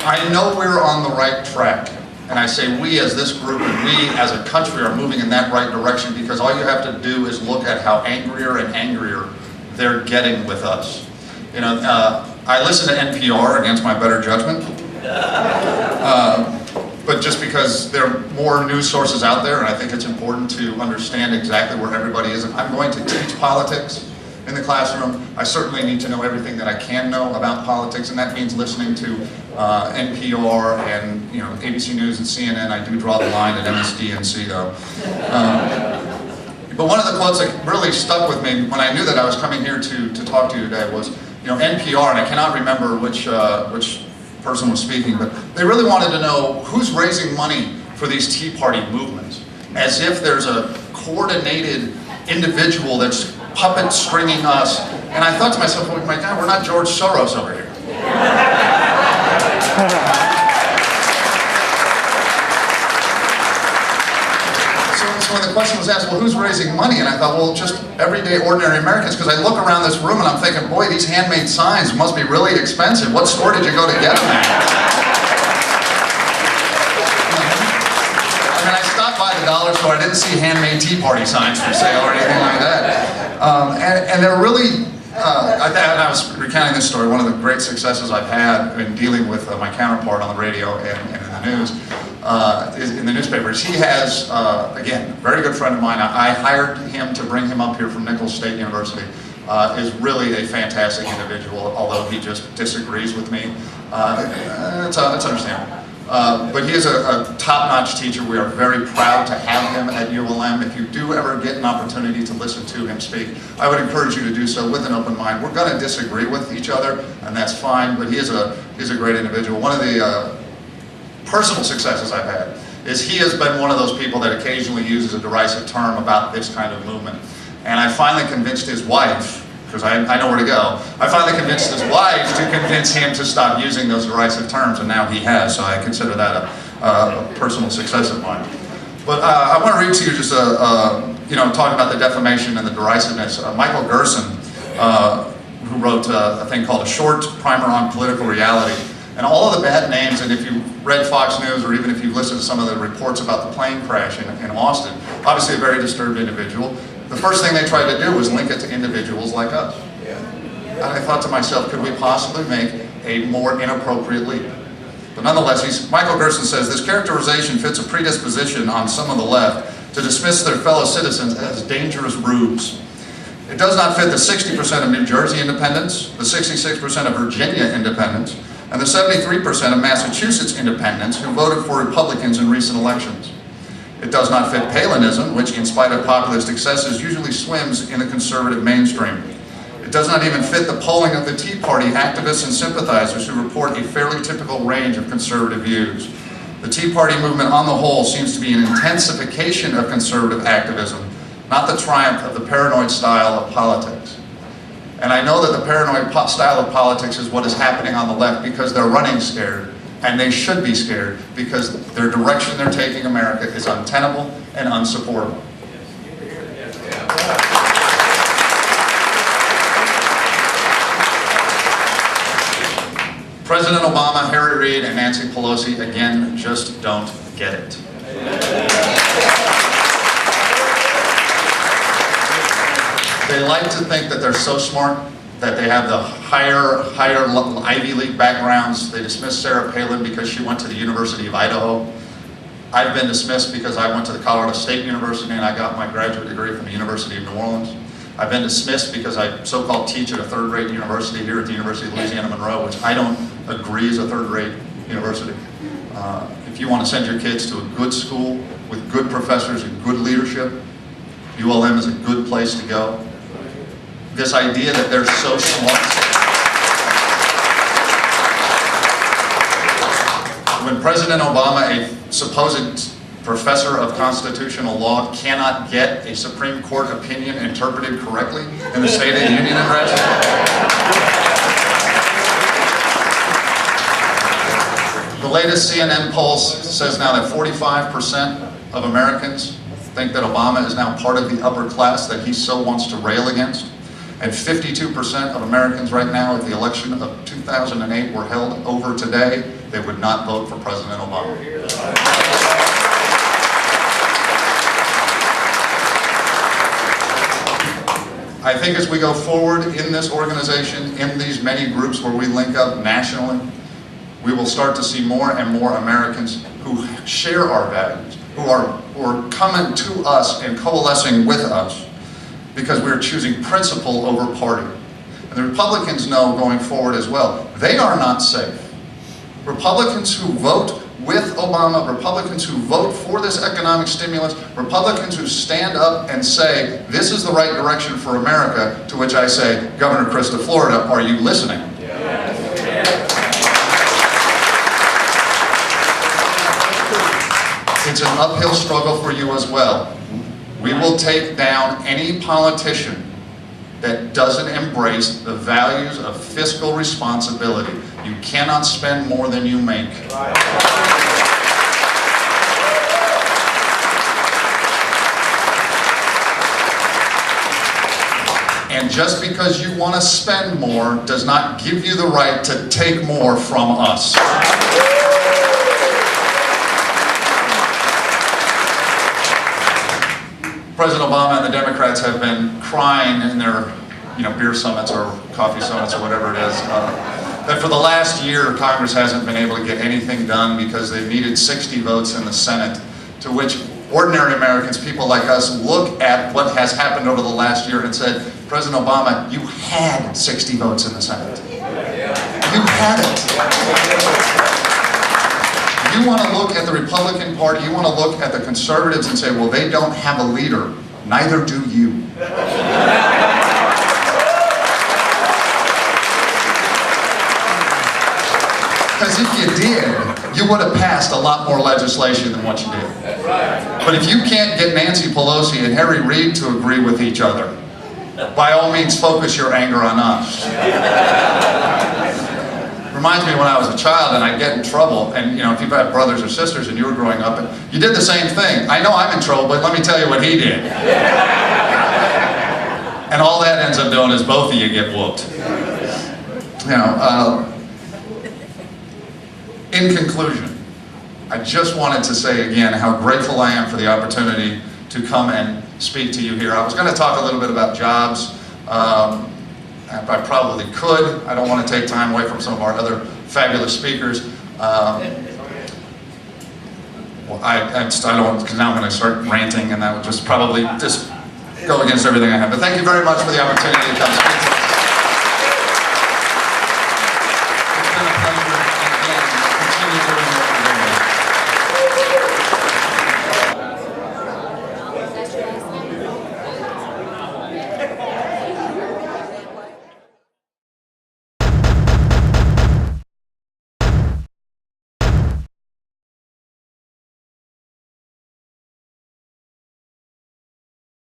I know we're on the right track, and I say we as this group and we as a country are moving in that right direction because all you have to do is look at how angrier and angrier they're getting with us. You know, I listen to NPR against my better judgment, but just because there are more news sources out there, and I think it's important to understand exactly where everybody is. If I'm going to teach politics in the classroom, I certainly need to know everything that I can know about politics, and that means listening to NPR and ABC News and CNN. I do draw the line at MSDNC though. But one of the quotes that really stuck with me when I knew that I was coming here to talk to you today was, NPR, and I cannot remember which person was speaking, but they really wanted to know who's raising money for these Tea Party movements, as if there's a coordinated individual that's puppet stringing us. And I thought to myself, oh my God, we're not George Soros over here. So when the question was asked, well, who's raising money? And I thought, well, just everyday ordinary Americans, because I look around this room and I'm thinking, boy, these handmade signs must be really expensive. What store did you go to get them at? I mean, I stopped by the dollar store, I didn't see handmade Tea Party signs for sale or anything like that. And they're really, I was recounting this story, one of the great successes I've had in dealing with my counterpart on the radio and in the news, in the newspapers. He has, again, a very good friend of mine. I hired him to bring him up here from Nichols State University. Is really a fantastic individual, although he just disagrees with me. It's understandable. But he is a top-notch teacher. We are very proud to have him at ULM. If you do ever get an opportunity to listen to him speak, I would encourage you to do so with an open mind. We're going to disagree with each other, and that's fine, but he's a great individual. One of the personal successes I've had is he has been one of those people that occasionally uses a derisive term about this kind of movement. And I finally convinced his wife, because I know where to go, I finally convinced his wife to convince him to stop using those derisive terms, and now he has, so I consider that a personal success of mine. But I want to read to you just talking about the defamation and the derisiveness. Michael Gerson, who wrote a thing called A Short Primer on Political Reality, and all of the bad names, and if you read Fox News or even if you listened to some of the reports about the plane crash in Austin, obviously a very disturbed individual. The first thing they tried to do was link it to individuals like us. And I thought to myself, could we possibly make a more inappropriate leap? But nonetheless, Michael Gerson says, this characterization fits a predisposition on some of the left to dismiss their fellow citizens as dangerous rubes. It does not fit the 60% of New Jersey independents, the 66% of Virginia independents, and the 73% of Massachusetts independents who voted for Republicans in recent elections. It does not fit Palinism, which in spite of populist excesses usually swims in the conservative mainstream. It does not even fit the polling of the Tea Party activists and sympathizers who report a fairly typical range of conservative views. The Tea Party movement on the whole seems to be an intensification of conservative activism, not the triumph of the paranoid style of politics. And I know that the paranoid style of politics is what is happening on the left because they're running scared, and they should be scared because their direction they're taking America is untenable and unsupportable. President Obama, Harry Reid, and Nancy Pelosi, again, just don't get it. They like to think that they're so smart, that they have the higher Ivy League backgrounds. They dismiss Sarah Palin because she went to the University of Idaho. I've been dismissed because I went to the Colorado State University and I got my graduate degree from the University of New Orleans. I've been dismissed because I so-called teach at a third-rate university here at the University of Louisiana, Monroe, which I don't agree is a third-rate university. If you want to send your kids to a good school with good professors and good leadership, ULM is a good place to go. This idea that they're so smart. When President Obama, a supposed professor of constitutional law, cannot get a Supreme Court opinion interpreted correctly in the State of the Union address, the latest CNN poll says now that 45% of Americans think that Obama is now part of the upper class that he so wants to rail against. And 52% of Americans right now, if the election of 2008 were held over today, they would not vote for President Obama. I think as we go forward in this organization, in these many groups where we link up nationally, we will start to see more and more Americans who share our values, who are coming to us and coalescing with us because we're choosing principle over party. And the Republicans know going forward as well, they are not safe. Republicans who vote with Obama, Republicans who vote for this economic stimulus, Republicans who stand up and say, this is the right direction for America, to which I say, Governor Chris of Florida, are you listening? It's an uphill struggle for you as well. We will take down any politician that doesn't embrace the values of fiscal responsibility. You cannot spend more than you make. And just because you want to spend more does not give you the right to take more from us. President Obama and the Democrats have been crying in their beer summits or coffee summits or whatever it is, that for the last year Congress hasn't been able to get anything done because they've needed 60 votes in the Senate, to which ordinary Americans, people like us, look at what has happened over the last year and said, President Obama, you had 60 votes in the Senate. You had it. You want to look at the Republican Party, you want to look at the conservatives and say, well, they don't have a leader. Neither do you. Because if you did, you would have passed a lot more legislation than what you did. But if you can't get Nancy Pelosi and Harry Reid to agree with each other, by all means focus your anger on us. Reminds me when I was a child and I'd get in trouble, and if you've had brothers or sisters and you were growing up and you did the same thing. I know I'm in trouble, but let me tell you what he did. And all that ends up doing is both of you get whooped. In conclusion, I just wanted to say again how grateful I am for the opportunity to come and speak to you here. I was going to talk a little bit about jobs. I probably could. I don't want to take time away from some of our other fabulous speakers. I don't, because now I'm going to start ranting, and that would just probably just go against everything I have. But thank you very much for the opportunity to come speak to you.